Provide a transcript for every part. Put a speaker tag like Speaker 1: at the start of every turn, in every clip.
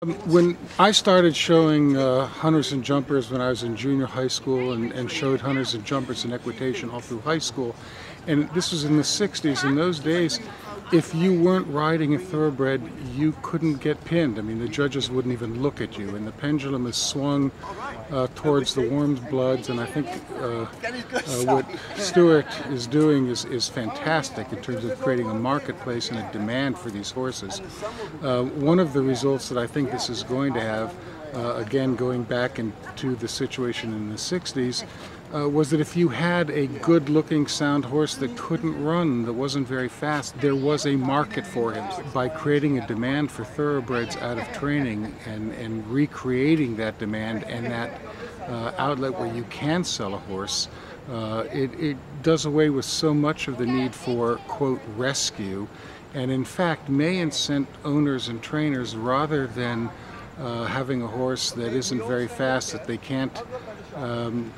Speaker 1: When I started showing hunters and jumpers when I was in junior high school and showed hunters and jumpers in equitation all through high school, and this was in the 60s, in those days, if you weren't riding a thoroughbred, you couldn't get pinned. I mean, the judges wouldn't even look at you, and the pendulum is swung towards the warm bloods, and I think what Stuart is doing is fantastic in terms of creating a marketplace and a demand for these horses. One of the results that I think this is going to have, again going back into the situation in the 60s, was that if you had a good-looking sound horse that couldn't run, that wasn't very fast, there was a market for him. By creating a demand for thoroughbreds out of training and recreating that demand and that outlet where you can sell a horse, it does away with so much of the need for, quote, rescue, and in fact may incent owners and trainers, rather than having a horse that isn't very fast, that they can't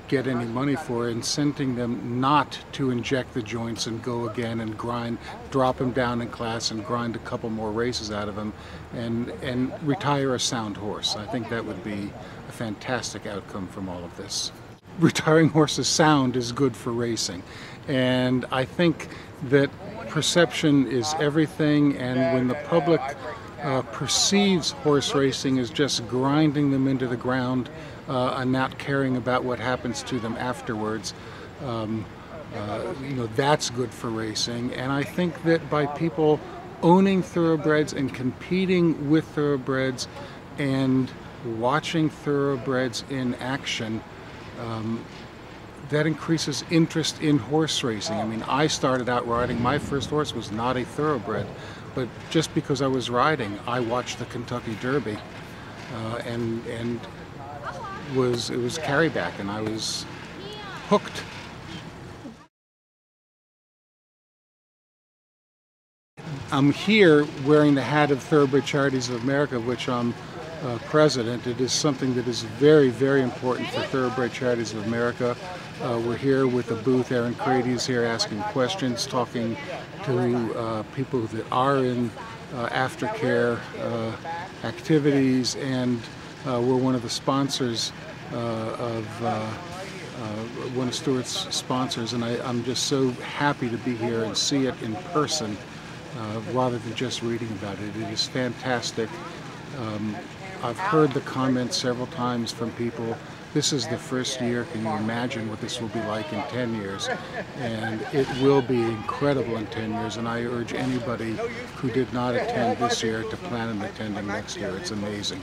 Speaker 1: get any money for, incenting them not to inject the joints and go again and grind, drop him down in class and grind a couple more races out of him and retire a sound horse. I think that would be a fantastic outcome from all of this. Retiring horses sound is good for racing, and I think that perception is everything, and when the public perceives horse racing as just grinding them into the ground and not caring about what happens to them afterwards, that's good for racing. And I think that by people owning thoroughbreds and competing with thoroughbreds and watching thoroughbreds in action, that increases interest in horse racing. I mean, I started out riding, my first horse was not a thoroughbred, but just because I was riding, I watched the Kentucky Derby, and it was carryback, and I was hooked. I'm here wearing the hat of Thoroughbred Charities of America, of which I'm president. It is something that is very, very important for Thoroughbred Charities of America. We're here with a booth. Aaron Crady's here asking questions, talking to people that are in aftercare activities, and we're one of the sponsors one of Stuart's sponsors, and I'm just so happy to be here and see it in person rather than just reading about it. It is fantastic. I've heard the comments several times from people, this is the first year, can you imagine what this will be like in 10 years? And it will be incredible in 10 years, and I urge anybody who did not attend this year to plan on attending next year. It's amazing.